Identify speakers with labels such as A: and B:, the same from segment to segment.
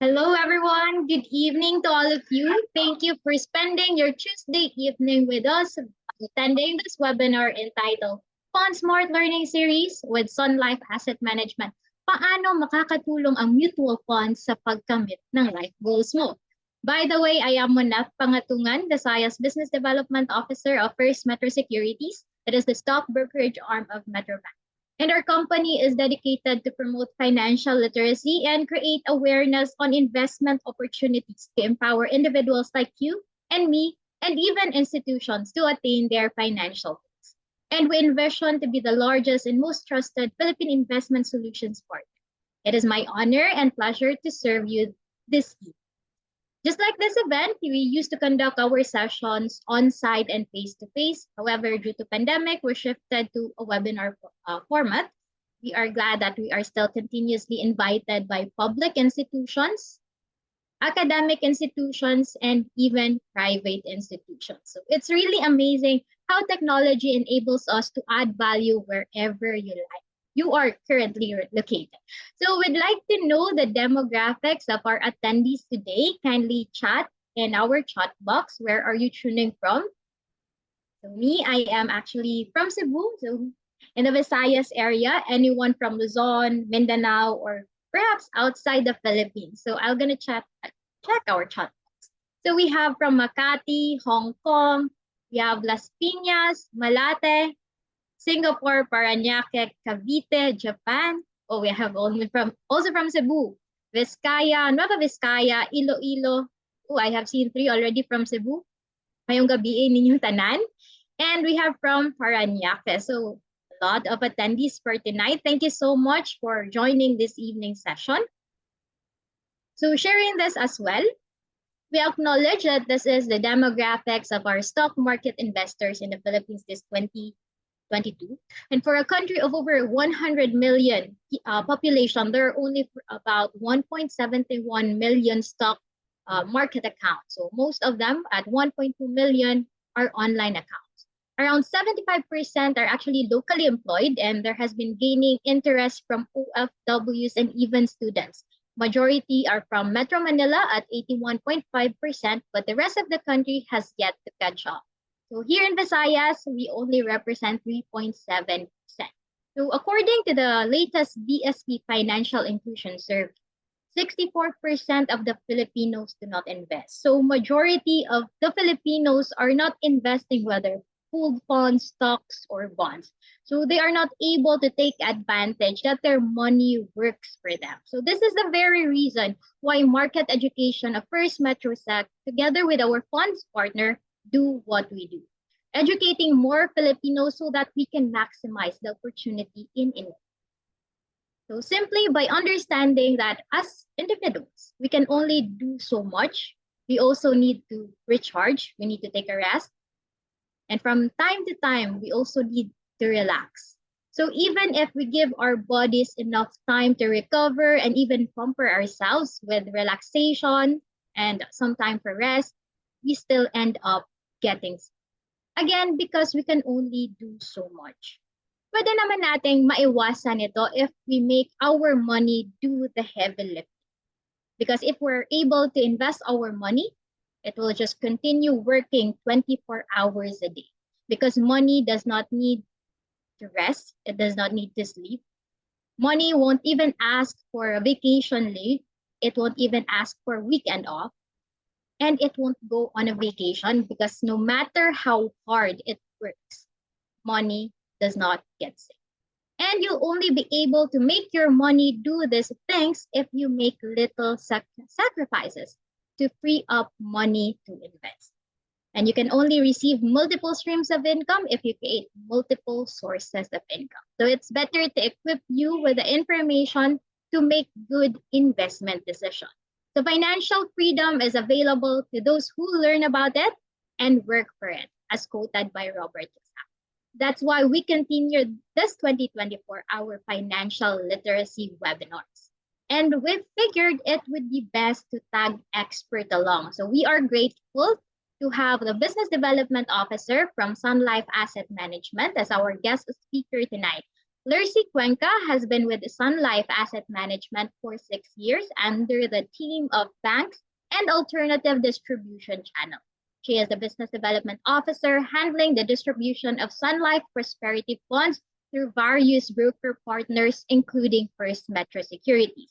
A: Hello, everyone. Good evening to all of you. Thank you for spending your Tuesday evening with us, attending this webinar entitled Fund Smart Learning Series with Sun Life Asset Management. Paano makakatulong ang mutual funds sa pagkamit ng life goals mo? By the way, I am Monat Pangatungan, the SIAS Business Development Officer of First Metro Securities. It is the stock brokerage arm of Metrobank. And our company is dedicated to promote financial literacy and create awareness on investment opportunities to empower individuals like you and me, and even institutions to attain their financial goals. And we envision to be the largest and most trusted Philippine investment solutions partner. It is my honor and pleasure to serve you this evening. Just like this event, we used to conduct our sessions on-site and face-to-face. However, due to pandemic, we shifted to a webinar format. We are glad that we are still continuously invited by public institutions, academic institutions, and even private institutions. So it's really amazing how technology enables us to add value wherever you are currently located. So we'd like to know the demographics of our attendees today. Kindly chat in our chat box. Where are you tuning from? So me, I am actually from Cebu, so in the Visayas area. Anyone from Luzon, Mindanao, or perhaps outside the Philippines. So I'm gonna check our chat box. So we have from Makati, Hong Kong, we have Las Piñas, Malate, Singapore, Parañaque, Cavite, Japan. Oh, we have also from Cebu, Vizcaya, Nueva Vizcaya, Iloilo. Oh, I have seen 3 already from Cebu. Ngayong gabi ninyong tanan. And we have from Parañaque. So a lot of attendees for tonight. Thank you so much for joining this evening session. So sharing this as well, we acknowledge that this is the demographics of our stock market investors in the Philippines this 2022. And for a country of over 100 million population, there are only about 1.71 million stock market accounts. So most of them at 1.2 million are online accounts. Around 75% are actually locally employed, and there has been gaining interest from OFWs and even students. Majority are from Metro Manila at 81.5%, but the rest of the country has yet to catch up. So here in Visayas, we only represent 3.7%. So according to the latest BSP Financial Inclusion Survey, 64% of the Filipinos do not invest. So majority of the Filipinos are not investing, whether pooled funds, stocks, or bonds. So they are not able to take advantage that their money works for them. So this is the very reason why Market Education of First Metrosec, together with our funds partner, do what we do, educating more Filipinos so that we can maximize the opportunity in India. So simply by understanding that as individuals, we can only do so much, we also need to recharge, we need to take a rest. And from time to time, we also need to relax. So even if we give our bodies enough time to recover and even pamper ourselves with relaxation and some time for rest, we still end up getting sick. Again, because we can only do so much. Pwede naman nating maiwasan ito if we make our money do the heavy lifting. Because if we're able to invest our money, it will just continue working 24 hours a day. Because money does not need to rest, it does not need to sleep. Money won't even ask for a vacation leave, it won't even ask for a weekend off. And it won't go on a vacation because no matter how hard it works, money does not get sick. And you'll only be able to make your money do these things if you make little sacrifices to free up money to invest. And you can only receive multiple streams of income if you create multiple sources of income. So it's better to equip you with the information to make good investment decisions. So financial freedom is available to those who learn about it and work for it, as quoted by Robert Kiyosaki. That's why we continued this 2024 our financial literacy webinars. And we figured it would be best to tag expert along. So we are grateful to have the Business Development Officer from Sun Life Asset Management as our guest speaker tonight. Lucy Cuenca has been with Sun Life Asset Management for 6 years under the team of banks and alternative distribution channel. She is the business development officer handling the distribution of Sun Life Prosperity Funds through various broker partners, including First Metro Securities.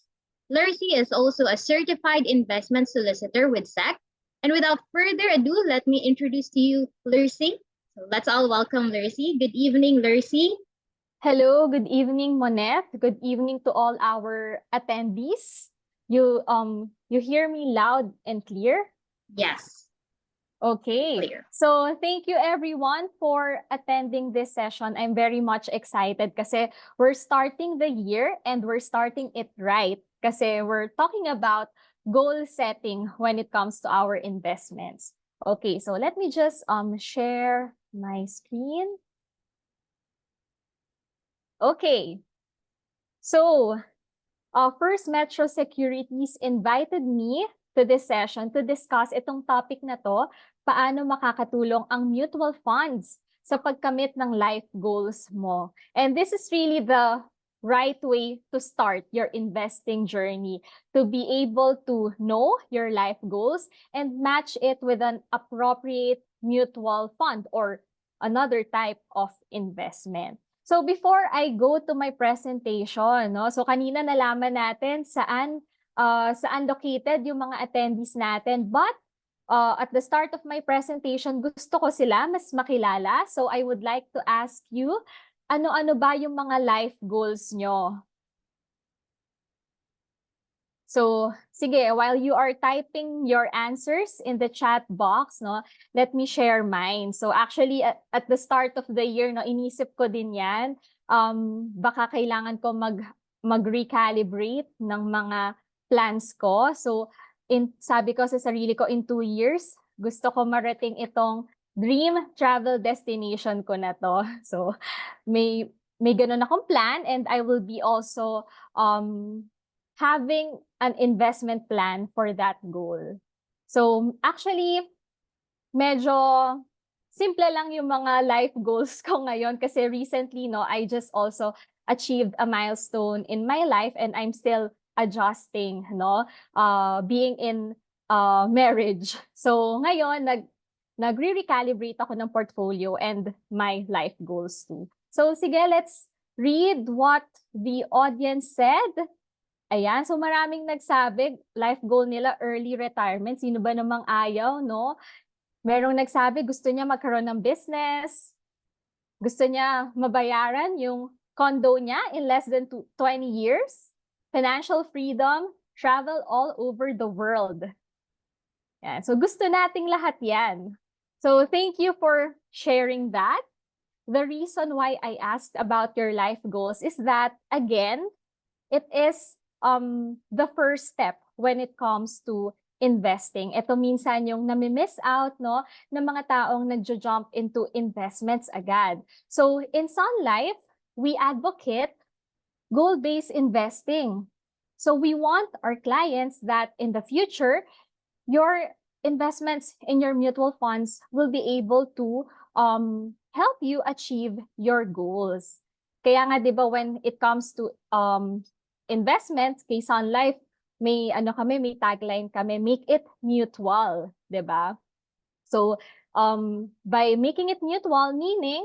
A: Lucy is also a certified investment solicitor with SEC. And without further ado, let me introduce to you Lucy. So let's all welcome Lucy. Good evening, Lucy.
B: Hello, good evening, Monette. Good evening to all our attendees. You hear me loud and clear?
A: Yes.
B: Okay.
A: Clear.
B: So thank you everyone for attending this session. I'm very much excited kasi we're starting the year and we're starting it right kasi we're talking about goal setting when it comes to our investments. Okay, so let me just share my screen. Okay, so First Metro Securities invited me to this session to discuss itong topic na to, paano makakatulong ang mutual funds sa pagkamit ng life goals mo. And this is really the right way to start your investing journey, to be able to know your life goals and match it with an appropriate mutual fund or another type of investment. So before I go to my presentation, no, so kanina nalaman natin saan located yung mga attendees natin. But at the start of my presentation, gusto ko sila mas makilala. So I would like to ask you, ano-ano ba yung mga life goals nyo? So, sige, while you are typing your answers in the chat box, no, let me share mine. So actually, at the start of the year, no, inisip ko din yan. Baka kailangan ko mag-recalibrate ng mga plans ko. So, sabi ko sa sarili ko, in 2 years, gusto ko marating itong dream travel destination ko na to. So, may ganun akong plan and I will be also having an investment plan for that goal. So actually, medyo simple lang yung mga life goals ko ngayon kasi recently, no, I just also achieved a milestone in my life and I'm still adjusting, no, being in marriage. So ngayon, nagre-recalibrate ako ng portfolio and my life goals too. So sige, let's read what the audience said. Ayan, so maraming nagsabi, life goal nila, early retirement. Sino ba namang ayaw, no? Merong nagsabi, gusto niya magkaroon ng business. Gusto niya mabayaran yung condo niya in less than 20 years. Financial freedom, travel all over the world. Yan. So gusto nating lahat yan. So thank you for sharing that. The reason why I asked about your life goals is that, again, it is the first step when it comes to investing. Ito minsan yung nami-miss out, no, ng mga taong nagjo-jump into investments agad. So in Sun Life, we advocate goal-based investing. So we want our clients that in the future, your investments in your mutual funds will be able to help you achieve your goals. Kaya nga, di ba, when it comes to investments, kay Sun Life, may tagline kami, make it mutual, 'di ba? So, by making it mutual, meaning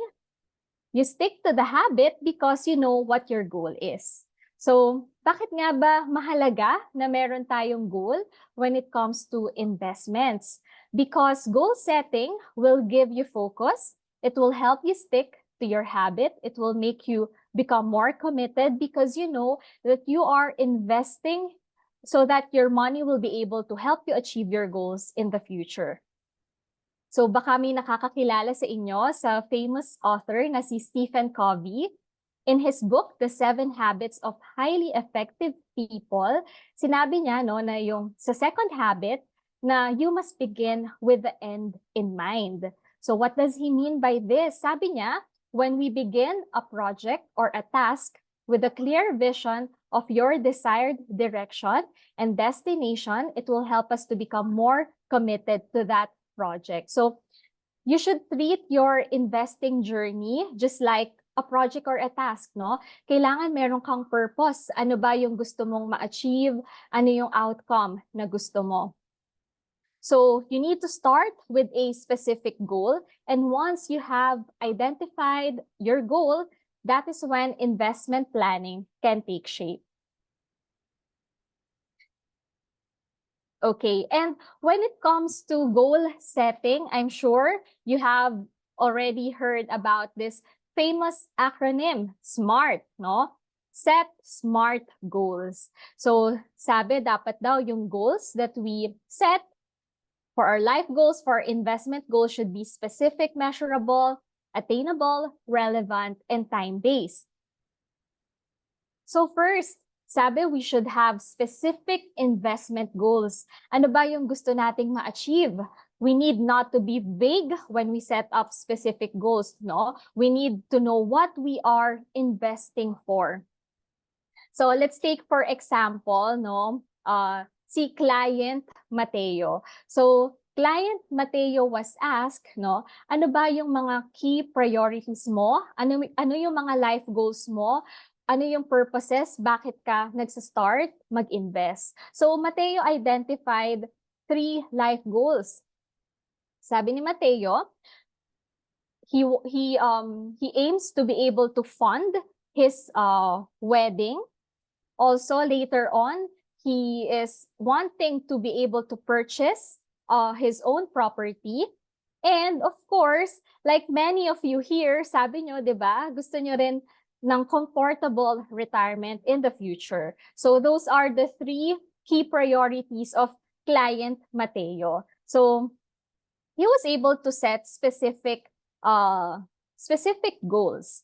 B: you stick to the habit because you know what your goal is. So, bakit nga ba mahalaga na meron tayong goal when it comes to investments? Because goal setting will give you focus, it will help you stick to your habit, it will make you become more committed because you know that you are investing so that your money will be able to help you achieve your goals in the future. So baka may nakakakilala sa inyo sa famous author na si Stephen Covey. In his book, The 7 Habits of Highly Effective People, sinabi niya, no, na yung sa second habit na you must begin with the end in mind. So what does he mean by this? Sabi niya, when we begin a project or a task with a clear vision of your desired direction and destination, it will help us to become more committed to that project. So you should treat your investing journey just like a project or a task, no? Kailangan meron kang purpose. Ano ba yung gusto mong ma-achieve? Ano yung outcome na gusto mo? So you need to start with a specific goal. And once you have identified your goal, that is when investment planning can take shape. Okay, and when it comes to goal setting, I'm sure you have already heard about this famous acronym, SMART, no? Set SMART goals. So, sabi dapat daw yung goals that we set for our life goals, for our investment goals should be specific, measurable, attainable, relevant, and time-based. So first, sabi we should have specific investment goals. Ano ba yung gusto nating ma-achieve? We need not to be vague when we set up specific goals, no? We need to know what we are investing for. So let's take for example, no, si client Mateo. So client Mateo was asked, no, ano ba yung mga key priorities mo? Ano yung mga life goals mo? Ano yung purposes? Bakit ka nagsa-start mag-invest? So Mateo identified 3 life goals. Sabi ni Mateo, he aims to be able to fund his wedding. Also, later on, he is wanting to be able to purchase his own property. And of course, like many of you here, sabi nyo, di ba, gusto nyo rin ng comfortable retirement in the future. So those are the 3 key priorities of client Mateo. So he was able to set specific goals.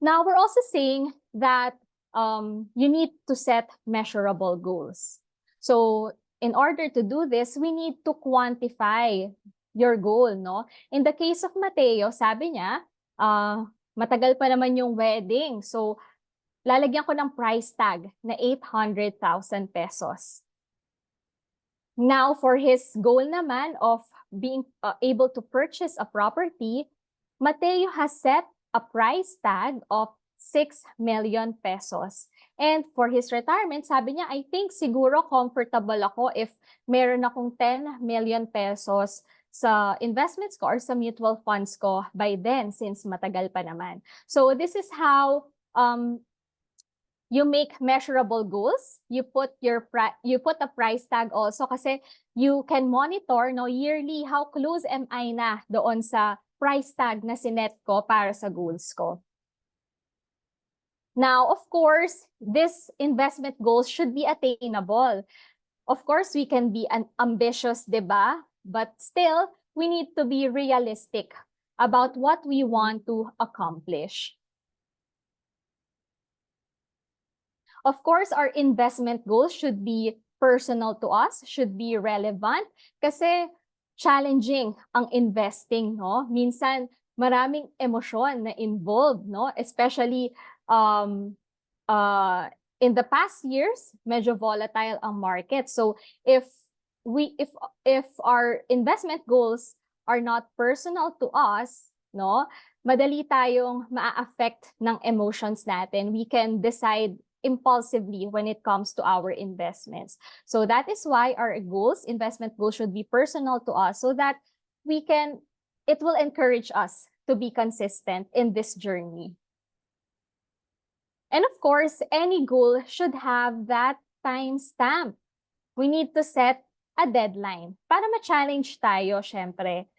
B: Now, we're also saying that you need to set measurable goals. So in order to do this, we need to quantify your goal, no? In the case of Mateo, sabi niya, matagal pa naman yung wedding. So lalagyan ko ng price tag na 800,000 pesos. Now, for his goal naman of being able to purchase a property, Mateo has set a price tag of 6 million pesos. And for his retirement, sabi niya, I think siguro comfortable ako if meron akong 10 million pesos sa investments ko or sa mutual funds ko by then, since matagal pa naman. So this is how you make measurable goals. You put a price tag also kasi you can monitor, no, yearly how close am I na doon sa price tag na sinet ko para sa goals ko. Now, of course, this investment goals should be attainable. Of course, we can be ambitious, diba? But still, we need to be realistic about what we want to accomplish. Of course, our investment goals should be personal to us, should be relevant, kasi challenging ang investing, no? Minsan, maraming emosyon na involved, no? Especially in the past years, medyo volatile ang market. So if our investment goals are not personal to us, no? Madali tayong maa-affect ng emotions natin. We can decide impulsively when it comes to our investments. So that is why our goals, investment goals, should be personal to us so that it will encourage us to be consistent in this journey. And of course, any goal should have that time stamp. We need to set a deadline para ma-challenge tayo, syempre.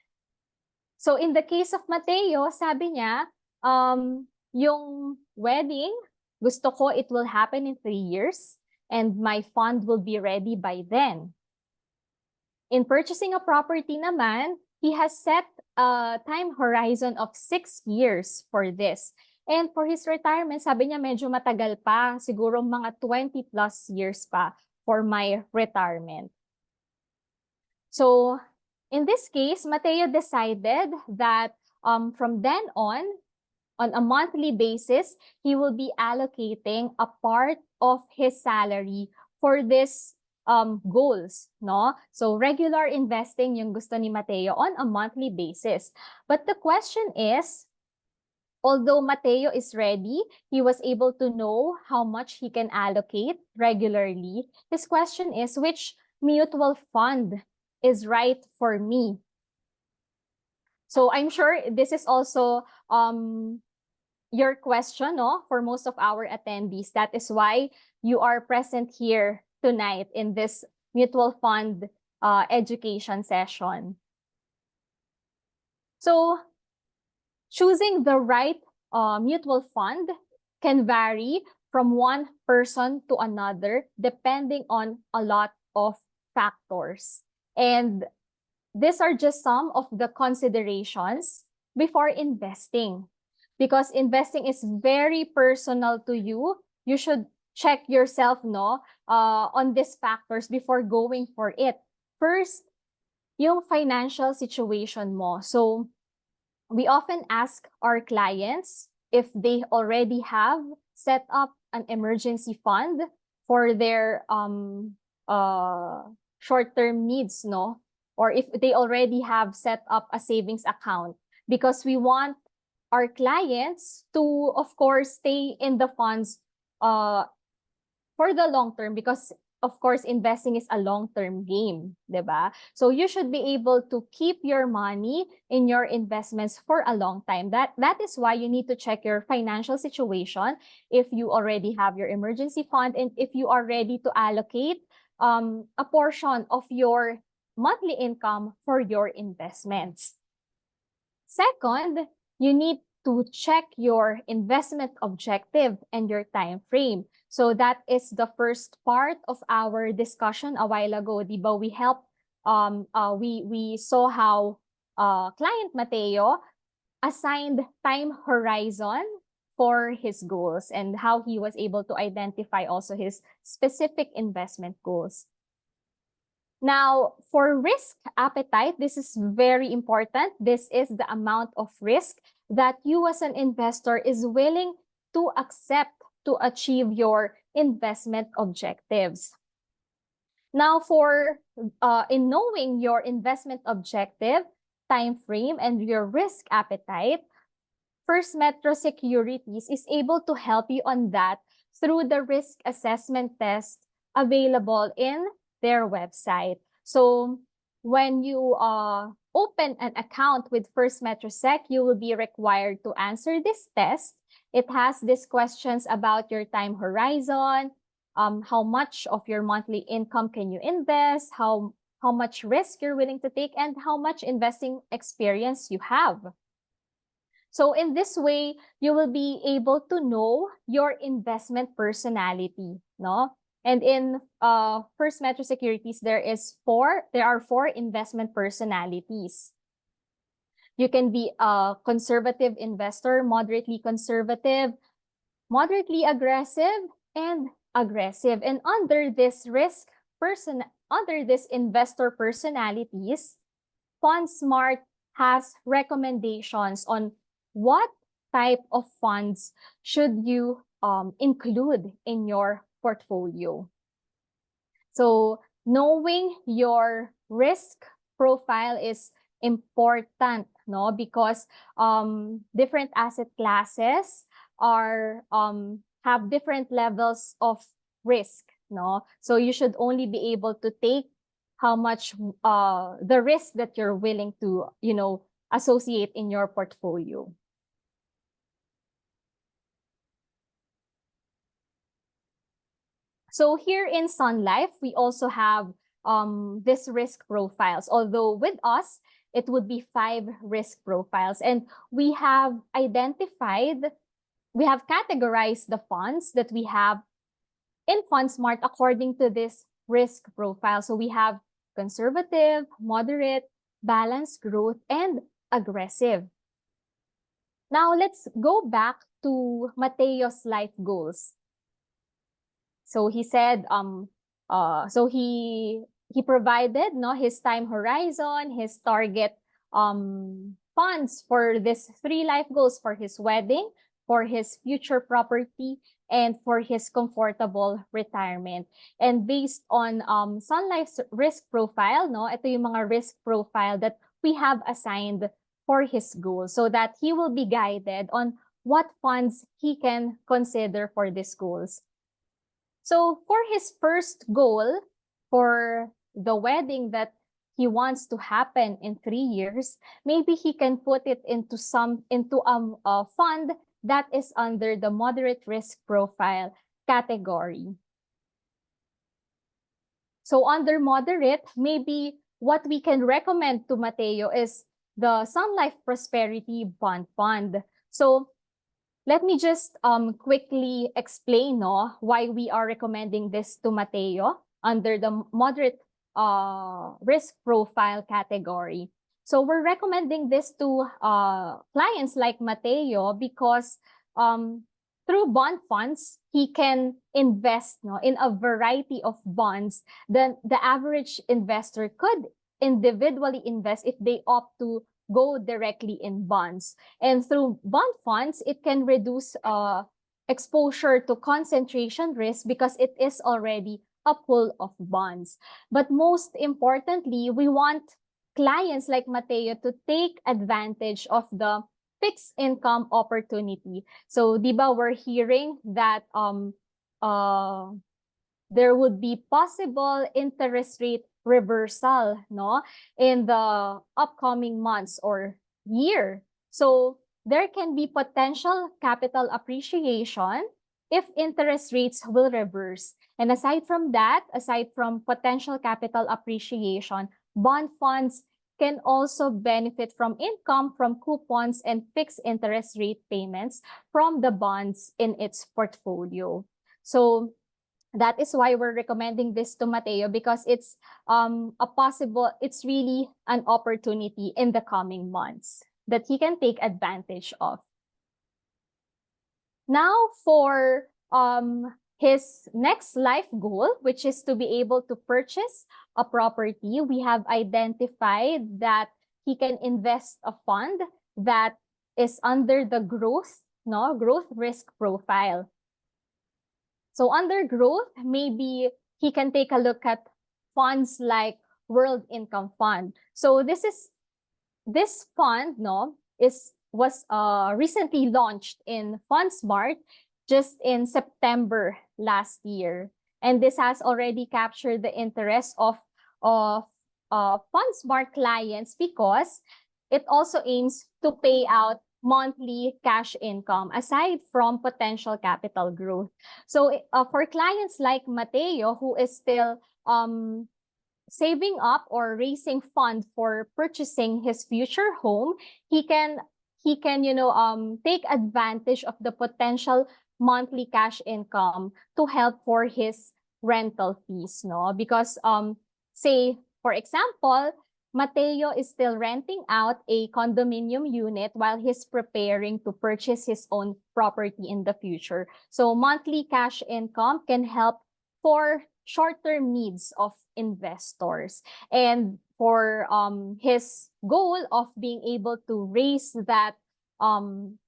B: So in the case of Mateo, sabi niya, yung wedding, gusto ko it will happen in 3 years and my fund will be ready by then. In purchasing a property naman, he has set a time horizon of 6 years for this. And for his retirement, sabi niya medyo matagal pa, siguro mga 20 plus years pa for my retirement. So in this case, Mateo decided that from then on a monthly basis, he will be allocating a part of his salary for this goals, no? So regular investing yung gusto ni Mateo on a monthly basis. But the question is, Although Mateo is ready, he was able to know how much he can allocate regularly. His question is, which mutual fund is right for me? So I'm sure this is also your question, no, for most of our attendees. That is why you are present here tonight in this mutual fund education session. So choosing the right mutual fund can vary from one person to another depending on a lot of factors. And these are just some of the considerations before investing. Because investing is very personal to you, you should check yourself, no, on these factors before going for it. First, yung financial situation mo. So, we often ask our clients if they already have set up an emergency fund for their short-term needs, no? Or if they already have set up a savings account, because we want our clients to, of course, stay in the funds for the long term, because of course investing is a long-term game, diba? So you should be able to keep your money in your investments for a long time. That is why you need to check your financial situation, if you already have your emergency fund, and if you are ready to allocate a portion of your monthly income for your investments. Second, you need to check your investment objective and your time frame. So that is the first part of our discussion a while ago. Diba? We saw how client Mateo assigned time horizon for his goals and how he was able to identify also his specific investment goals. Now, for risk appetite, this is very important. This is the amount of risk that you as an investor is willing to accept to achieve your investment objectives. Now, in knowing your investment objective, time frame, and your risk appetite, First Metro Securities is able to help you on that through the risk assessment test available in their website. So when you open an account with First Metro Sec, you will be required to answer this test. It has these questions about your time horizon, how much of your monthly income can you invest, how much risk you're willing to take, and how much investing experience you have. So in this way, you will be able to know your investment personality, no? And in First Metro Securities, there are four investment personalities. You can be a conservative investor, moderately conservative, moderately aggressive, and aggressive. And under this investor personalities, FundSmart has recommendations on what type of funds should you include in your portfolio. So knowing your risk profile is important, no? Because different asset classes have different levels of risk, no? So you should only be able to take how much the risk that you're willing to, associate in your portfolio. So here in Sun Life, we also have this risk profiles. Although with us, it would be 5 risk profiles. And we have categorized the funds that we have in FundSmart according to this risk profile. So we have conservative, moderate, balanced growth, and aggressive. Now let's go back to Mateo's life goals. So he said, so he provided his time horizon, his target funds for these 3 life goals: for his wedding, for his future property, and for his comfortable retirement. And based on Sun Life's risk profile, ito yung mga risk profile that we have assigned for his goals, so that he will be guided on what funds he can consider for these goals. So for his first goal, for the wedding that he wants to happen in 3 years, maybe he can put it into a fund that is under the moderate risk profile category. So under moderate, maybe what we can recommend to Mateo is the Sun Life Prosperity Bond Fund. So let me just quickly explain why we are recommending this to Mateo under the moderate risk profile category. So we're recommending this to clients like Mateo because through bond funds, he can invest in a variety of bonds. Then the average investor could individually invest if they opt to go directly in bonds. And through bond funds, it can reduce exposure to concentration risk because it is already a pool of bonds. But most importantly, we want clients like Mateo to take advantage of the fixed income opportunity. So, di ba, we're hearing that there would be possible interest rate reversal in the upcoming months or year. So there can be potential capital appreciation if interest rates will reverse. And aside from that, aside from potential capital appreciation, bond funds can also benefit from income from coupons and fixed interest rate payments from the bonds in its portfolio. So that is why we're recommending this to Mateo, because it's it's really an opportunity in the coming months that he can take advantage of. Now for his next life goal, which is to be able to purchase a property, we have identified that he can invest a fund that is under the growth risk profile. So under growth, maybe he can take a look at funds like World Income Fund. So this fund was recently launched in FundSmart just in September last year. And this has already captured the interest of FundSmart clients because it also aims to pay out monthly cash income aside from potential capital growth. So for clients like Mateo, who is still saving up or raising fund for purchasing his future home, he can take advantage of the potential monthly cash income to help for his rental fees, because say for example, Mateo is still renting out a condominium unit while he's preparing to purchase his own property in the future. So monthly cash income can help for short-term needs of investors. And for his goal of being able to raise that fund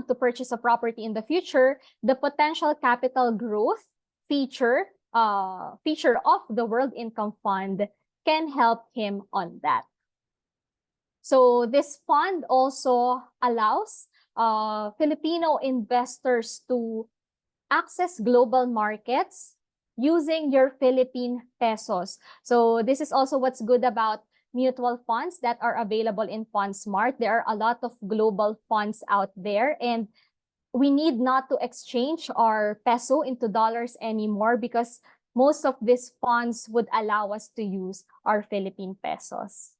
B: to purchase a property in the future, the potential capital growth feature of the World Income Fund can help him on that. So this fund also allows Filipino investors to access global markets using your Philippine pesos. So this is also what's good about mutual funds that are available in FundSmart. There are a lot of global funds out there, and we need not to exchange our peso into dollars anymore because most of these funds would allow us to use our Philippine pesos.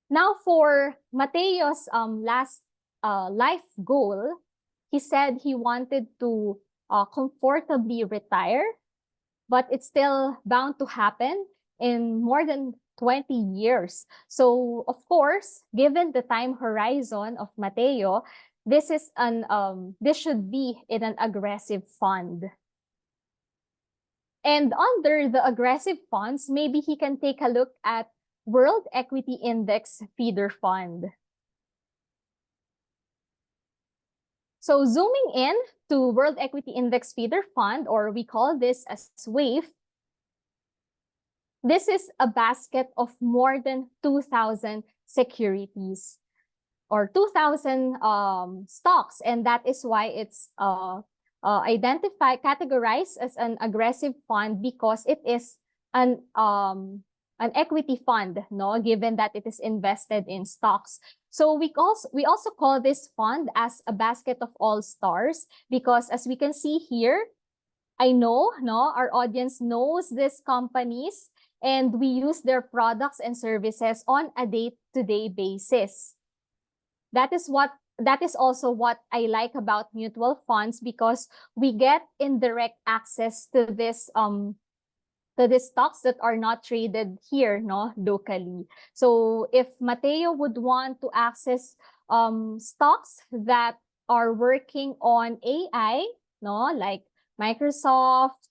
B: Now for Mateo's last life goal, he said he wanted to comfortably retire, but it's still bound to happen in more than 20 years. So of course, given the time horizon of Mateo, this should be in an aggressive fund. And under the aggressive funds, maybe he can take a look at World Equity Index Feeder Fund. So zooming in to World Equity Index Feeder Fund, or we call this as WAIF, This is a basket of more than 2,000 securities or 2,000 stocks, and that is why it's categorized as an aggressive fund because it is an equity fund, no, given that it is invested in stocks. So we also call this fund as a basket of all stars because as we can see here, I know, no, our audience knows these companies and we use their products and services on a day-to-day basis. That is also what I like about mutual funds because we get indirect access to this to the stocks that are not traded here, no, locally. So if Mateo would want to access stocks that are working on AI, no, like Microsoft,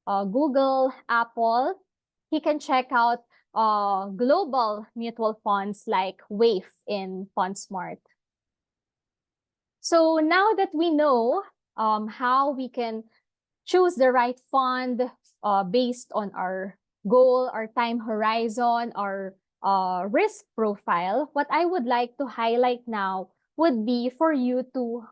B: Google, Apple, he can check out global mutual funds like Wave in FundSmart. So now that we know how we can choose the right fund based on our goal, our time horizon, our risk profile, what I would like to highlight now would be for you to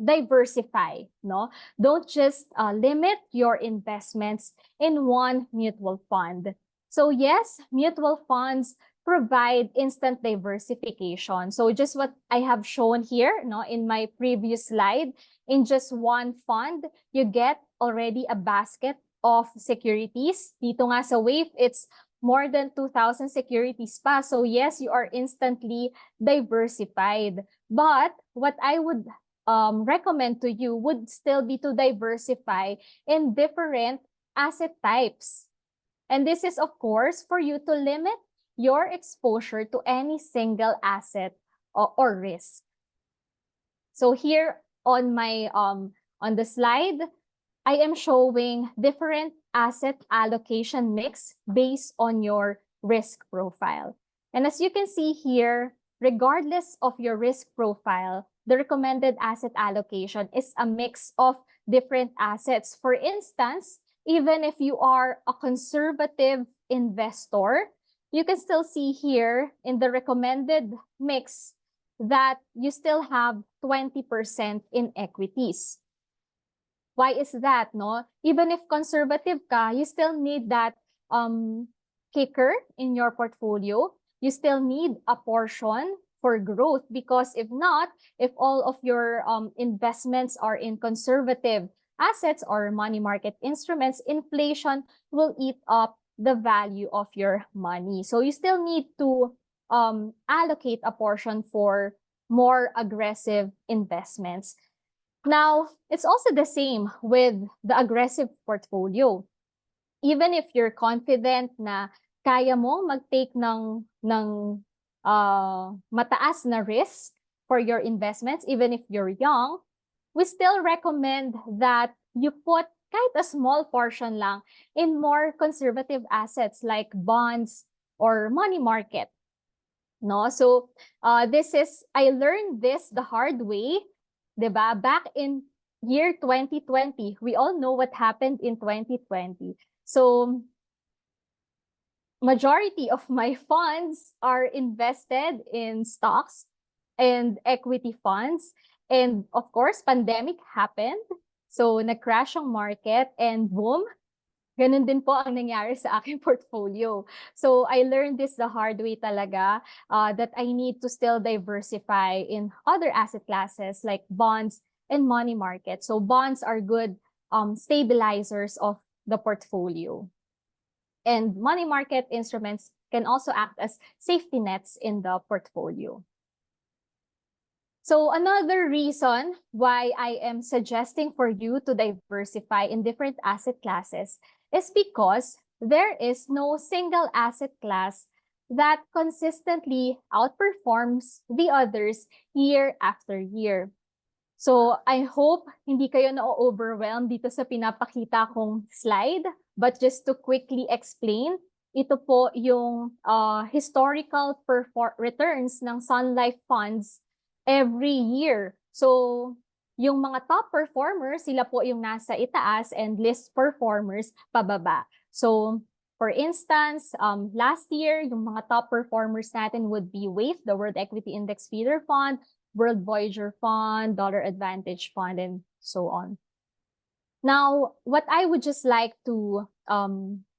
B: diversify, no? Don't just limit your investments in one mutual fund. So yes, mutual funds provide instant diversification. So just what I have shown here, no, in my previous slide, in just one fund, you get already a basket of securities. Dito nga sa Wave, it's more than 2,000 securities pa. So yes, you are instantly diversified. But what I would recommend to you would still be to diversify in different asset types. And this is, of course, for you to limit your exposure to any single asset or risk. So here on my on the slide, I am showing different asset allocation mix based on your risk profile. And as you can see here, regardless of your risk profile, the recommended asset allocation is a mix of different assets. For instance, even if you are a conservative investor, you can still see here in the recommended mix that you still have 20% in equities. Why is that, no? Even if conservative ka, you still need that kicker in your portfolio. You still need a portion for growth because if not, if all of your investments are in conservative assets or money market instruments, inflation will eat up the value of your money. So you still need to allocate a portion for more aggressive investments. Now, it's also the same with the aggressive portfolio. Even if you're confident na kaya mo mag-take ng mataas na risk for your investments, even if you're young, we still recommend that you put kahit a small portion lang in more conservative assets like bonds or money market. No? So I learned this the hard way, diba? Back in year 2020, we all know what happened in 2020. So majority of my funds are invested in stocks and equity funds. And of course, pandemic happened. So nag-crash ang market and boom, ganun din po ang nangyari sa aking portfolio. So I learned this the hard way talaga, that I need to still diversify in other asset classes like bonds and money market. So bonds are good stabilizers of the portfolio. And money market instruments can also act as safety nets in the portfolio. So another reason why I am suggesting for you to diversify in different asset classes is because there is no single asset class that consistently outperforms the others year after year. So I hope hindi kayo na-overwhelm dito sa pinapakita kong slide, but just to quickly explain, ito po yung historical returns ng Sun Life funds every year. So yung mga top performers, sila po yung nasa itaas and least performers pababa. So For instance, last year, yung mga top performers natin would be WAIF, the World Equity Index Feeder Fund, World Voyager Fund, Dollar Advantage Fund, and so on. Now, what I would just like to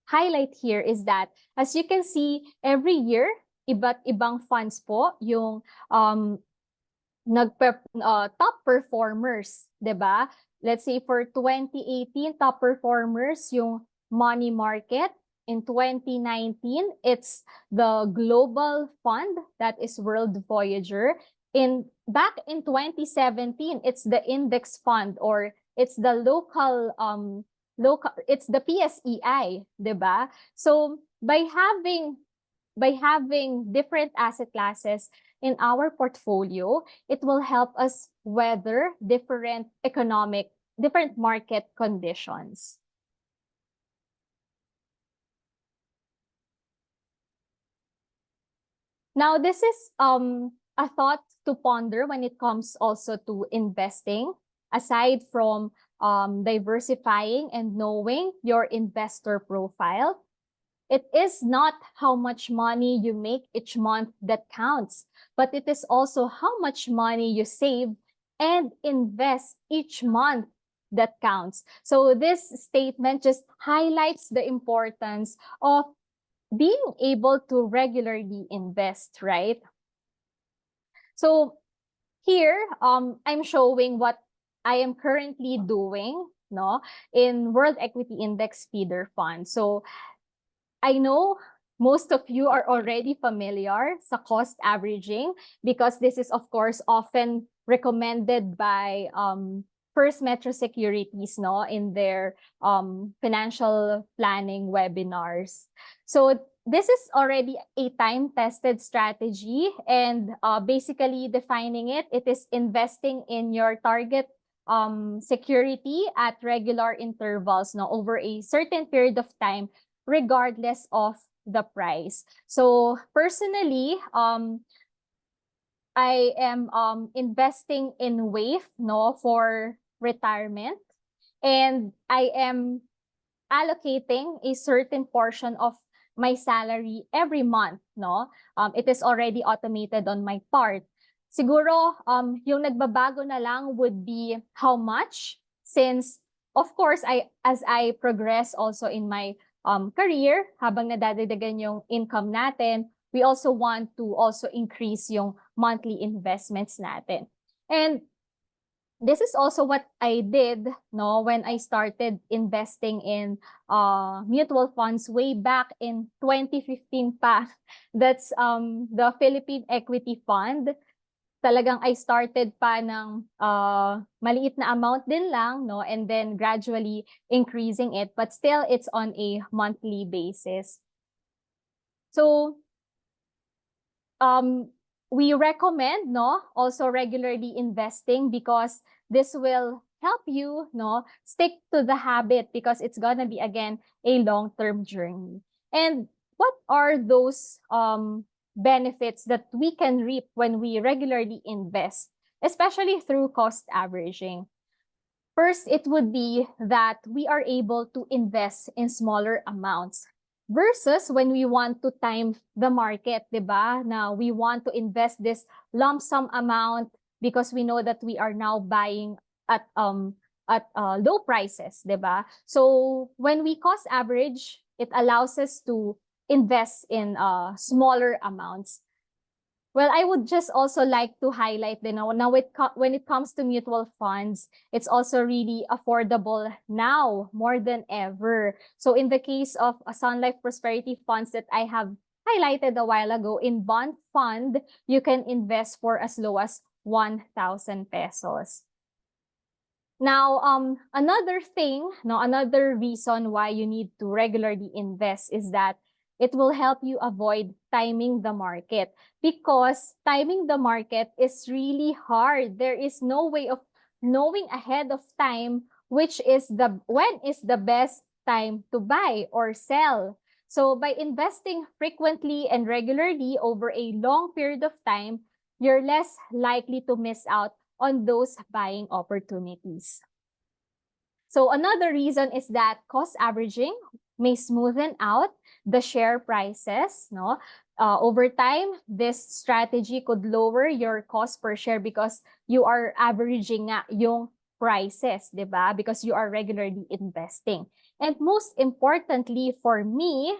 B: highlight here is that, as you can see, every year, iba't ibang funds po yung top performers, 'di ba? Let's say for 2018, top performers yung money market. In 2019, it's the global fund, that is World Voyager. Back in 2017, it's the index fund, or it's the local it's the PSEI, 'di ba? So by having different asset classes in our portfolio, it will help us weather different market conditions. Now, this is a thought to ponder when it comes also to investing. Aside from diversifying and knowing your investor profile, it is not how much money you make each month that counts, but it is also how much money you save and invest each month that counts. So this statement just highlights the importance of being able to regularly invest, right? So here, I'm showing what I am currently doing, no, in World Equity Index Feeder Fund. So I know most of you are already familiar sa cost averaging, because this is, of course, often recommended by First Metro Securities, no, in their financial planning webinars. So this is already a time-tested strategy, and basically defining it, it is investing in your target security at regular intervals, no, over a certain period of time, regardless of the price. So personally, I am investing in WAIF, no, for retirement, and I am allocating a certain portion of my salary every month, no. It is already automated on my part. Siguro yung nagbabago na lang would be how much, since of course as I progress also in my career, habang nadadagdagan yung income natin, we also want to also increase yung monthly investments natin. And this is also what I did, no, when I started investing in mutual funds way back in 2015 pa. That's the Philippine Equity Fund. Talagang I started pa ng maliit na amount din lang, no, and then gradually increasing it, but still it's on a monthly basis. So we recommend, no, also regularly investing, because this will help you, no, stick to the habit, because it's gonna be, again, a long-term journey. And what are those benefits that we can reap when we regularly invest, especially through cost averaging? First, it would be that we are able to invest in smaller amounts, versus when we want to time the market, diba? Now, we want to invest this lump sum amount because we know that we are now buying at low prices, diba? So when we cost average, it allows us to invest in smaller amounts. Well, I would just also like to highlight, now when it comes to mutual funds, it's also really affordable now more than ever. So in the case of Sun Life Prosperity funds that I have highlighted a while ago, in bond fund, you can invest for as low as 1,000 pesos. Now, another thing, no, another reason why you need to regularly invest is that it will help you avoid timing the market, because timing the market is really hard. There is no way of knowing ahead of time when is the best time to buy or sell. So by investing frequently and regularly over a long period of time, you're less likely to miss out on those buying opportunities. So another reason is that cost averaging may smoothen out the share prices, no? Over time, this strategy could lower your cost per share because you are averaging nga yung prices, di ba? Because you are regularly investing. And most importantly for me,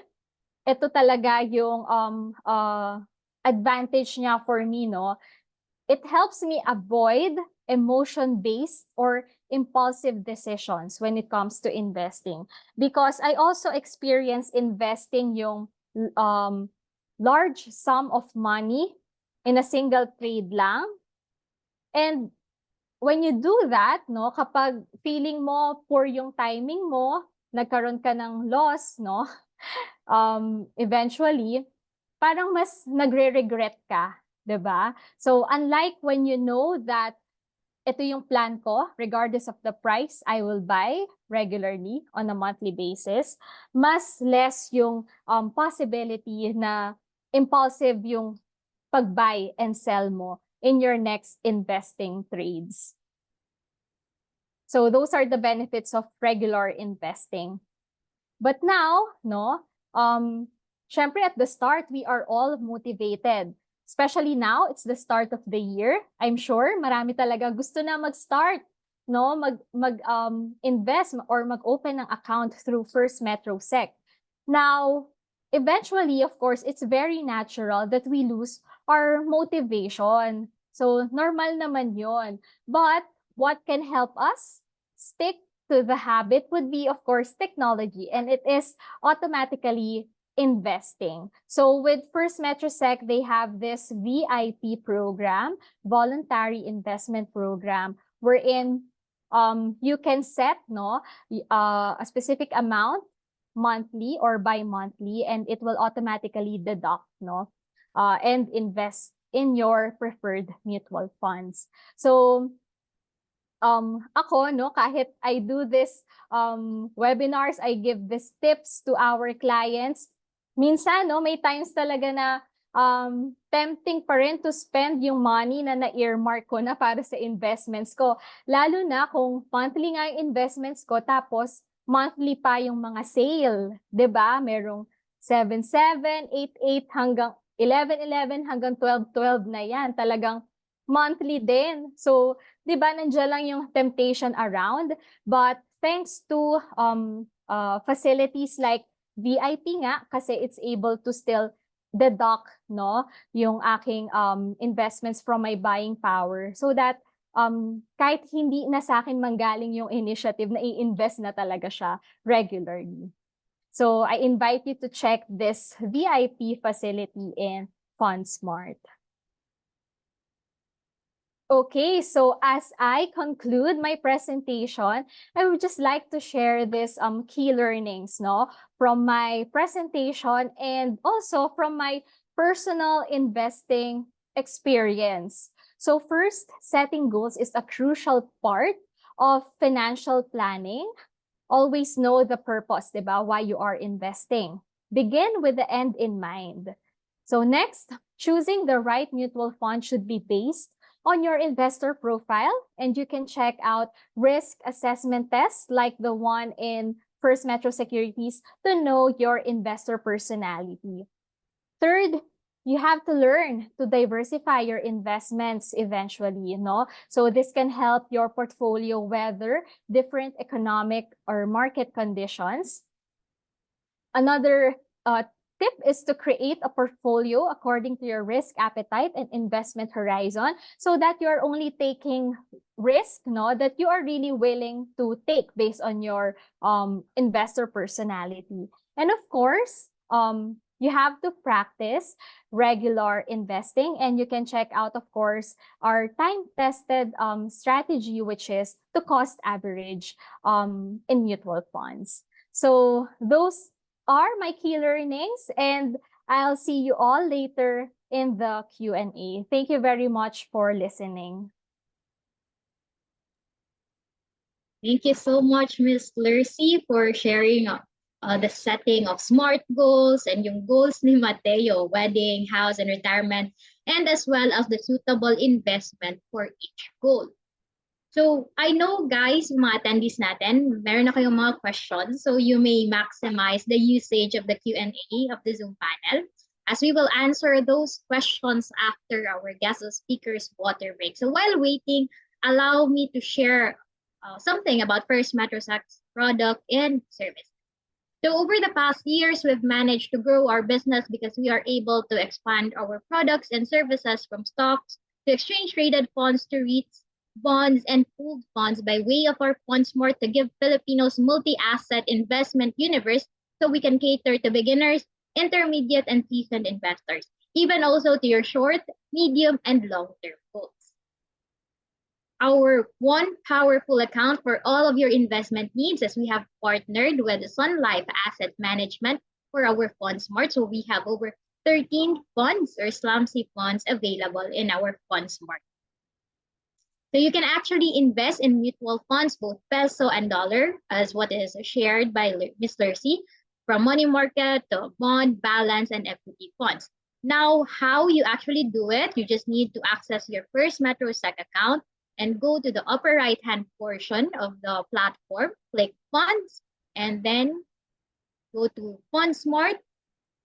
B: ito talaga yung advantage niya for me, no? It helps me avoid emotion-based or impulsive decisions when it comes to investing. Because I also experience investing yung large sum of money in a single trade lang. And when you do that, no, kapag feeling mo poor yung timing mo, nagkaroon ka ng loss, no, eventually, parang mas nagre-regret ka, 'di ba? So unlike when you know that ito yung plan ko, regardless of the price, I will buy regularly on a monthly basis, mas less yung possibility na impulsive yung pag-buy and sell mo in your next investing trades. So those are the benefits of regular investing. But now, no, syempre at the start, we are all motivated. Especially now, it's the start of the year. I'm sure marami talaga gusto na mag-start, no, invest or mag-open ng account through First Metro Sec. Now, eventually, of course, it's very natural that we lose our motivation. So normal naman 'yon. But what can help us stick to the habit would be, of course, technology, and it is automatically investing. So with First Metrosec, they have this VIP program, voluntary investment program, wherein you can set a specific amount monthly or bi-monthly, and it will automatically deduct and invest in your preferred mutual funds. So ako, kahit I do this webinars, I give these tips to our clients. Minsan, may times talaga na tempting pa rin to spend yung money na na-earmark ko na para sa investments ko. Lalo na kung monthly nga yung investments ko, tapos monthly pa yung mga sale. 'Di ba? Merong 7-7, 8-8 hanggang 11-11 hanggang 12-12 na yan. Talagang monthly din. So, 'di ba, nandiyan lang yung temptation around, but thanks to facilities like VIP nga, kasi it's able to still deduct yung aking investments from my buying power, so that kahit hindi na sa akin manggaling yung initiative, na i-invest na talaga siya regularly. So I invite you to check this VIP facility in FundSmart. Okay, so as I conclude my presentation, I would just like to share this key learnings from my presentation and also from my personal investing experience. So first, setting goals is a crucial part of financial planning. Always know the purpose, diba, why you are investing. Begin with the end in mind. So next, choosing the right mutual fund should be based on your investor profile, and you can check out risk assessment tests like the one in First Metro Securities to know your investor personality. Third, you have to learn to diversify your investments eventually, So this can help your portfolio weather different economic or market conditions. Another tip is to create a portfolio according to your risk appetite and investment horizon, so that you're only taking risk that you are really willing to take based on your investor personality. And of course, you have to practice regular investing, and you can check out, of course, our time-tested strategy, which is to cost average in mutual funds. So those are my key learnings, and I'll see you all later in the Q&A. Thank you very much for listening.
A: Thank you so much, Ms. Lercy, for sharing the setting of SMART goals and yung goals ni Mateo, wedding, house, and retirement, and as well as the suitable investment for each goal. So, I know guys, yung mga attendees natin, meron na kayong mga questions. So, you may maximize the usage of the Q&A of the Zoom panel as we will answer those questions after our guest speaker's water break. So, while waiting, allow me to share something about First Metrosex's product and service. So, over the past years, we've managed to grow our business because we are able to expand our products and services from stocks to exchange-traded funds to REITs, bonds, and pooled funds by way of our FundSmart to give Filipinos multi-asset investment universe so we can cater to beginners, intermediate, and seasoned investors, even also to your short, medium, and long-term goals. Our one powerful account for all of your investment needs as we have partnered with Sun Life Asset Management for our FundSmart. So we have over 13 funds or SLAMC funds available in our FundSmart. So you can actually invest in mutual funds, both peso and dollar, as what is shared by Ms. Lucy, from money market to bond, balance, and equity funds. Now, how you actually do it, you just need to access your First Metrosec account and go to the upper right-hand portion of the platform, click Funds, and then go to FundSmart.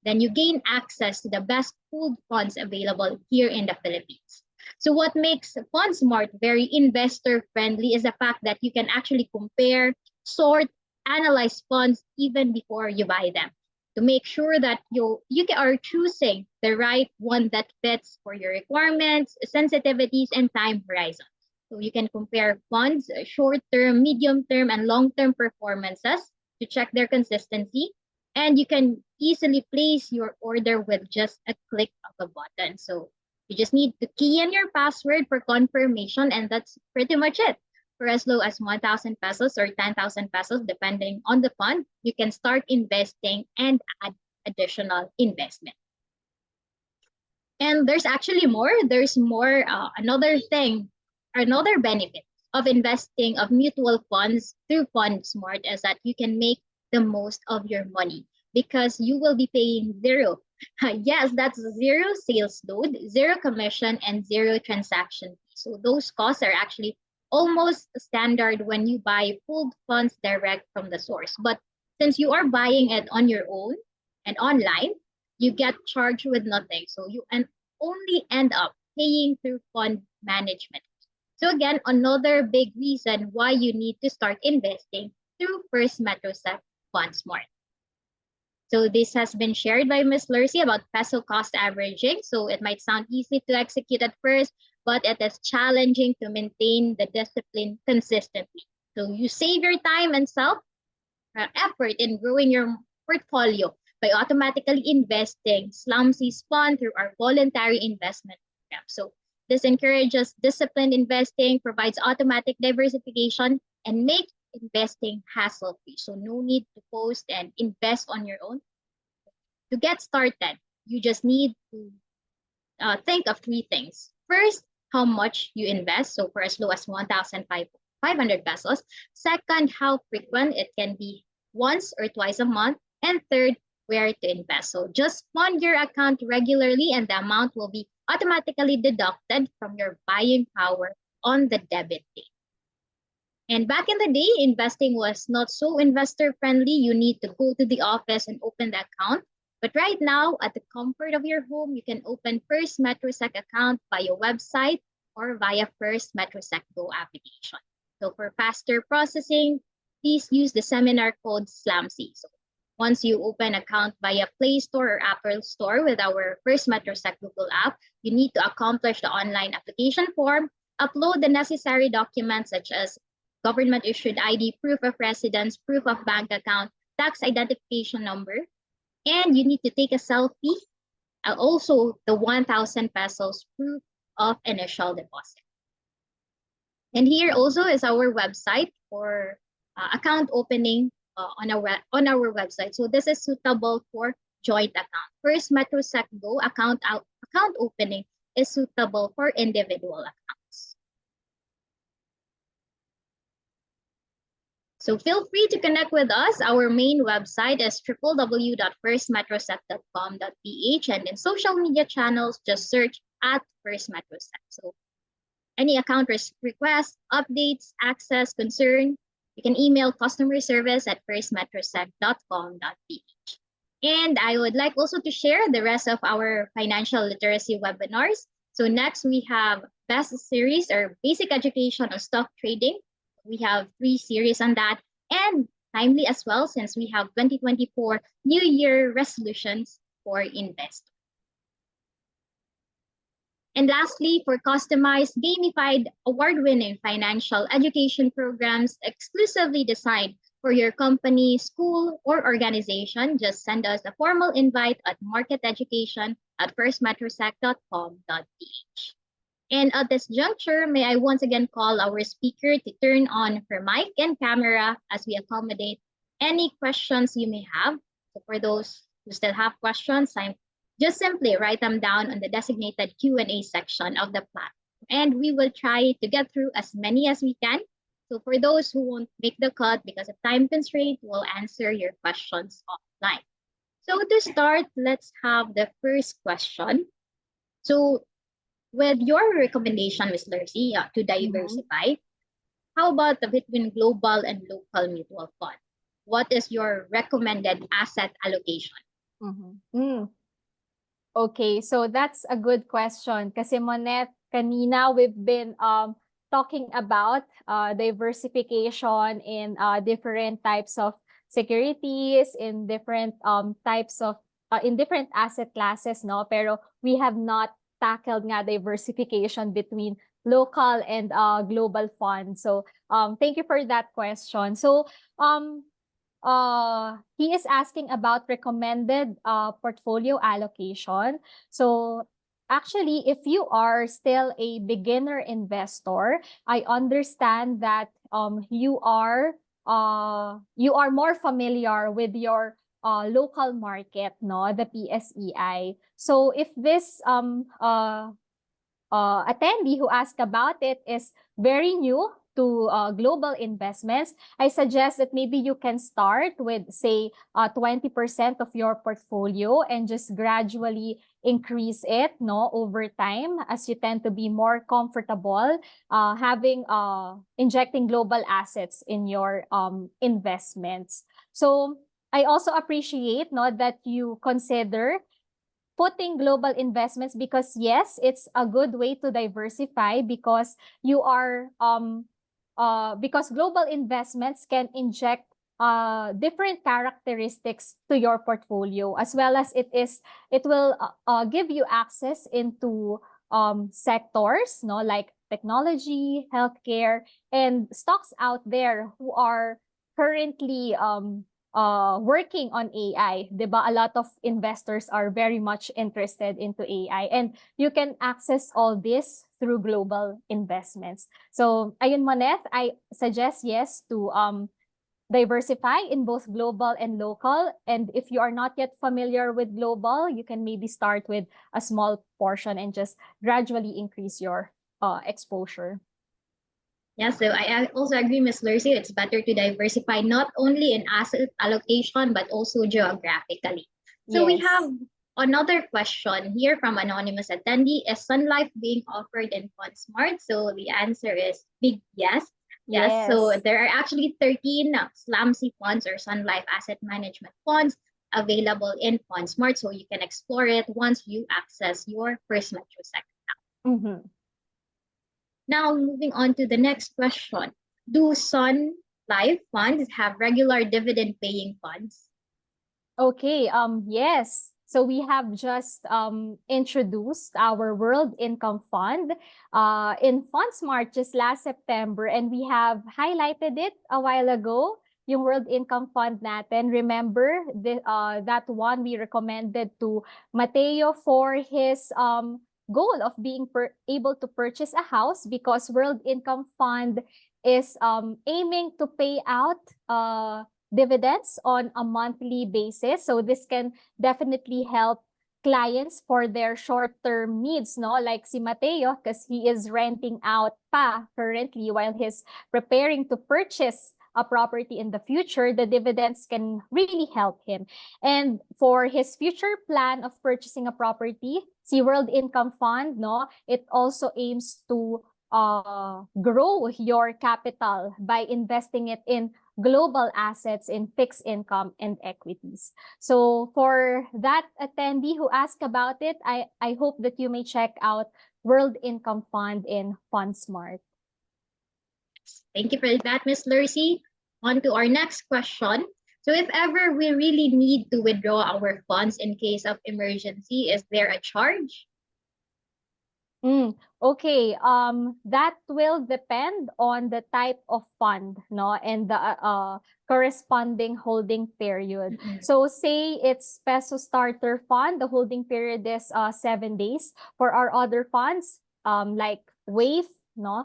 A: Then you gain access to the best pooled funds available here in the Philippines. So what makes FundSmart very investor friendly is the fact that you can actually compare, sort, analyze funds even before you buy them to make sure that you are choosing the right one that fits for your requirements, sensitivities, and time horizon. So you can compare funds, short-term, medium-term, and long-term performances to check their consistency. And you can easily place your order with just a click of a button. So you just need to key in your password for confirmation, and that's pretty much it. For as low as 1,000 pesos or 10,000 pesos, depending on the fund, you can start investing and add additional investment. And there's actually more. There's more, another thing, another benefit of investing of mutual funds through FundSmart is that you can make the most of your money because you will be paying zero. Yes, that's zero sales load, zero commission, and zero transaction fee. So those costs are actually almost standard when you buy pooled funds direct from the source. But since you are buying it on your own and online, you get charged with nothing. So you only end up paying through fund management. So again, another big reason why you need to start investing through First Metrosec FundSmart. So this has been shared by Ms. Lucy about peso cost averaging. So it might sound easy to execute at first, but it is challenging to maintain the discipline consistently. So you save your time and self effort in growing your portfolio by automatically investing SLAMC's fund through our voluntary investment program. So this encourages disciplined investing, provides automatic diversification, and makes investing hassle-free. So no need to post and invest on your own. To get started, you just need to think of three things. First, how much you invest. So for as low as 1,500 pesos. Second, how frequent it can be, once or twice a month. And third, where to invest. So just fund your account regularly and the amount will be automatically deducted from your buying power on the debit date. And back in the day, investing was not so investor friendly. You need to go to the office and open the account. But right now, at the comfort of your home, you can open First Metrosec account via website or via First Metrosec Go application. So for faster processing, please use the seminar code SLAMC. So once you open account via Play Store or Apple Store with our First Metrosec Google app, you need to accomplish the online application form, upload the necessary documents such as government-issued ID, proof of residence, proof of bank account, tax identification number, and you need to take a selfie, also the 1,000 pesos proof of initial deposit. And here also is our website for account opening on our website. So this is suitable for joint account. First Metrosec Go account opening is suitable for individual accounts. So feel free to connect with us. Our main website is www.firstmetrosec.com.ph, and in social media channels, just search at First Metrosec. So any account requests, updates, access, concern, you can email customer service at firstmetrosec.com.ph. And I would like also to share the rest of our financial literacy webinars. So next we have best series or basic education on stock trading. We have 3 series on that, and timely as well since we have 2024 New Year resolutions for investors. And lastly, for customized, gamified, award-winning financial education programs exclusively designed for your company, school, or organization, just send us a formal invite at marketeducation@firstmetrosec.com.ph. And at this juncture, may I once again call our speaker to turn on her mic and camera as we accommodate any questions you may have. So for those who still have questions, just simply write them down on the designated Q&A section of the platform, and we will try to get through as many as we can. So for those who won't make the cut because of time constraint, we'll answer your questions offline. So to start, let's have the first question. So with your recommendation, Ms. Lucy, to diversify, how about between global and local mutual fund? What is your recommended asset allocation?
B: Okay, so that's a good question. Kasi Monette, kanina we've been talking about diversification in different types of securities, in different types of in different asset classes, no? Pero we have not tackled nga diversification between local and global funds. So thank you for that question. So he is asking about recommended portfolio allocation. So actually, if you are still a beginner investor, I understand that you are more familiar with your local market, no, the PSEI. So if this attendee who asked about it is very new to global investments, I suggest that maybe you can start with, say, 20% of your portfolio and just gradually increase it, no, over time as you tend to be more comfortable having injecting global assets in your investments. So I also appreciate, no, that you consider putting global investments because yes, it's a good way to diversify because you are because global investments can inject different characteristics to your portfolio, as well as it will give you access into sectors, no, like technology, healthcare, and stocks out there who are currently working on AI, diba? A lot of investors are very much interested into AI, and you can access all this through global investments. So, ayun, Moneth, I suggest yes to diversify in both global and local. And if you are not yet familiar with global, you can maybe start with a small portion and just gradually increase your exposure.
A: Yeah, so I also agree, Ms. Lucy, it's better to diversify not only in asset allocation, but also geographically. So we have another question here from anonymous attendee. Is Sun Life being offered in FundSmart? So the answer is big yes. Yes. So there are actually 13 SLAMC funds or Sun Life asset management funds available in FundSmart. So you can explore it once you access your First Metrosec account. Now, moving on to the next question. Do Sun Life funds have regular dividend-paying funds?
B: Okay, yes. So we have just introduced our World Income Fund in FundSmart just last September, and we have highlighted it a while ago, yung World Income Fund natin. Remember that one we recommended to Mateo for his goal of being able to purchase a house, because World Income Fund is aiming to pay out dividends on a monthly basis. So this can definitely help clients for their short-term needs, no? Like si Mateo, because he is renting out pa currently while he's preparing to purchase a property in the future. The dividends can really help him. And for his future plan of purchasing a property, si World Income Fund, no, it also aims to grow your capital by investing it in global assets, in fixed income and equities. So for that attendee who asked about it, I hope that you may check out World Income Fund in FundSmart.
A: Thank you for that, Ms. Lucy. On to our next question. So if ever we really need to withdraw our funds in case of emergency, is there a charge?
B: Okay, that will depend on the type of fund, no, and the corresponding holding period. So say it's Peso Starter Fund, the holding period is 7 days. For our other funds, like Wave, no,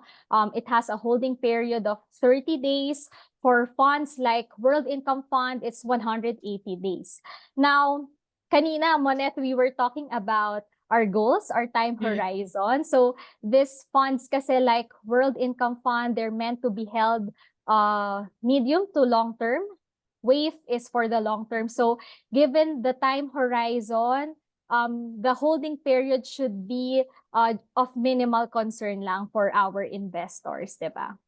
B: it has a holding period of 30 days. For funds like World Income Fund, it's 180 days. Now, kanina, Monet, we were talking about our goals, our time horizon. So these funds kasi like World Income Fund, they're meant to be held medium to long term. Wave is for the long term. So given the time horizon, the holding period should be of minimal concern lang for our investors, diba?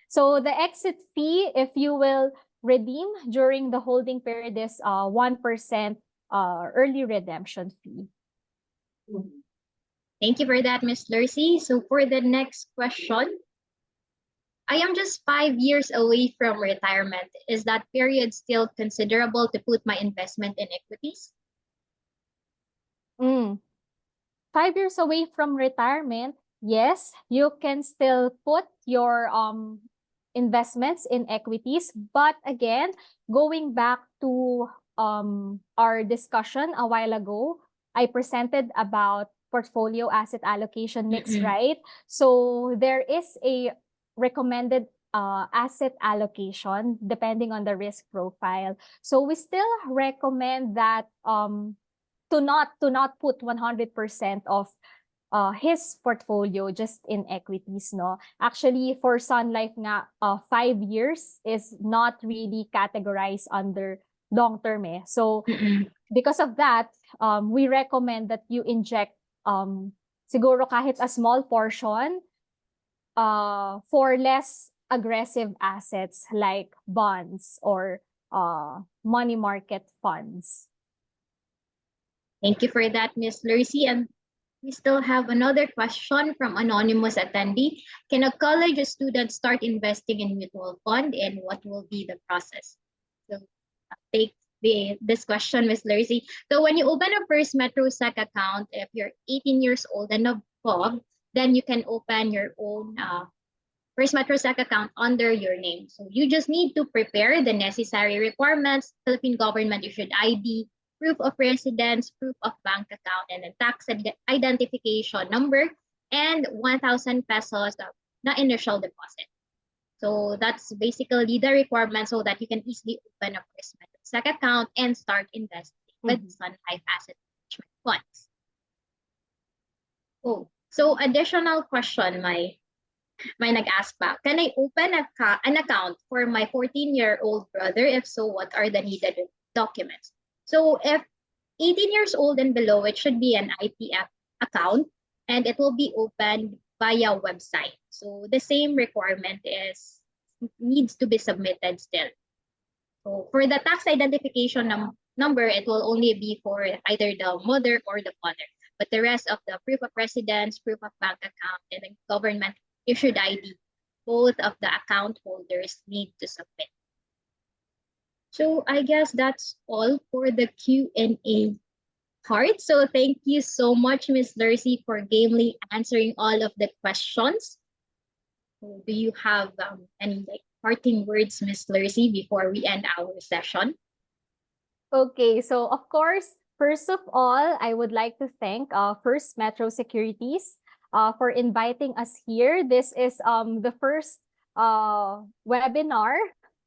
B: So the exit fee, if you will redeem during the holding period, is 1% early redemption fee.
A: Thank you for that, Ms. Lucy. So for the next question, I am just 5 years away from retirement. Is that period still considerable to put my investment in equities?
B: 5 years away from retirement, yes, you can still put your investments in equities. But again, going back to our discussion a while ago, I presented about portfolio asset allocation mix, right? So there is a recommended asset allocation depending on the risk profile. So we still recommend that to not put 100% of his portfolio just in equities, no. Actually, for Sun Life nga, 5 years is not really categorized under long term eh. So because of that, we recommend that you inject siguro kahit a small portion for less aggressive assets like bonds or money market funds.
A: Thank you for that, Ms. Lucy. And we still have another question from anonymous attendee. Can a college student start investing in mutual fund, and what will be the process? So take this question, Ms. Lucy. So when you open a First Metro Sec account, if you're 18 years old and above, then you can open your own First Metro Sec account under your name. So you just need to prepare the necessary requirements: Philippine government issued ID, proof of residence, proof of bank account, and then tax identification number, and 1,000 pesos na initial deposit. So that's basically the requirement so that you can easily open a First Metro Sec account and start investing with Sun Life Asset Management Funds. Oh, so additional question, my nag-ask back. Can I open an account for my 14-year-old brother? If so, what are the needed documents? So if 18 years old and below, it should be an ITF account, and it will be opened via website. So the same requirement needs to be submitted still. So for the tax identification number, it will only be for either the mother or the father. But the rest of the proof of residence, proof of bank account, and the government issued ID, both of the account holders need to submit. So I guess that's all for the Q&A part. So thank you so much, Ms. Lucy, for gamely answering all of the questions. So do you have any parting words, Ms. Lucy, before we end our session?
B: Okay, so of course, first of all, I would like to thank First Metro Securities for inviting us here. This is the first webinar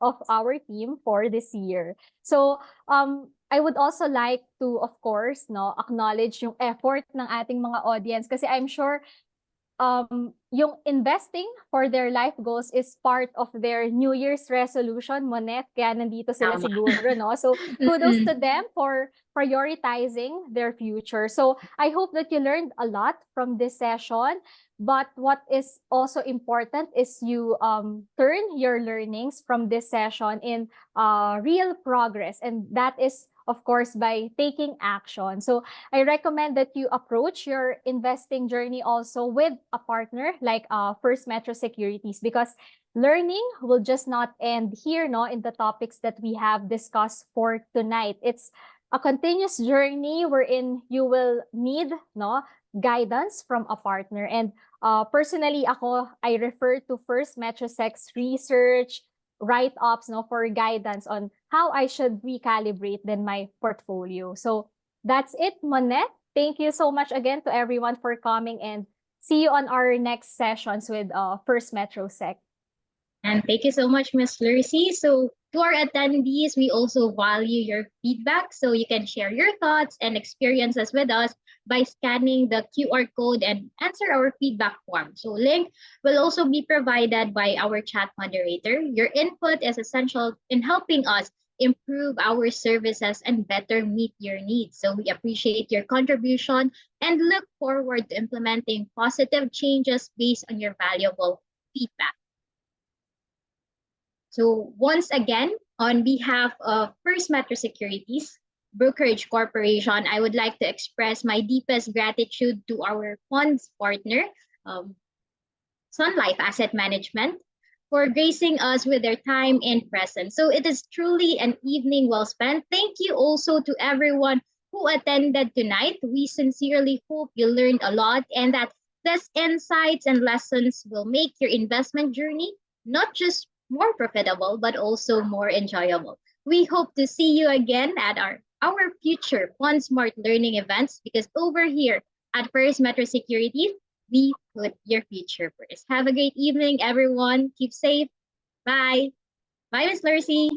B: of our team for this year. So I would also like to, of course, acknowledge yung effort ng ating mga audience kasi I'm sure yung investing for their life goals is part of their New Year's resolution, Monet, kaya nandito sila
A: Tama.
B: siguro, no? So kudos
A: Mm-mm.
B: to them for prioritizing their future. So I hope that you learned a lot from this session. But what is also important is you turn your learnings from this session in real progress. And that is, of course, by taking action. So I recommend that you approach your investing journey also with a partner like First Metro Securities, because learning will just not end here, no, in the topics that we have discussed for tonight. It's a continuous journey wherein you will need, no, guidance from a partner. And personally, I refer to First Metrosec's research, write-ups, no, for guidance on how I should recalibrate then my portfolio. So that's it, Monette. Thank you so much again to everyone for coming, and see you on our next sessions with First Metrosec.
A: And thank you so much, Ms. Lucy. So to our attendees, we also value your feedback. So you can share your thoughts and experiences with us by scanning the QR code and answer our feedback form. So link will also be provided by our chat moderator. Your input is essential in helping us improve our services and better meet your needs. So we appreciate your contribution and look forward to implementing positive changes based on your valuable feedback. So once again, on behalf of First Metro Securities Brokerage Corporation, I would like to express my deepest gratitude to our funds partner, Sun Life Asset Management, for gracing us with their time and presence. So it is truly an evening well spent. Thank you also to everyone who attended tonight. We sincerely hope you learned a lot and that these insights and lessons will make your investment journey not just more profitable, but also more enjoyable. We hope to see you again at our future Fund Smart Learning events, because over here at First Metro Securities, we put your future first. Have a great evening, everyone. Keep safe. Bye. Bye, Ms. Lucy.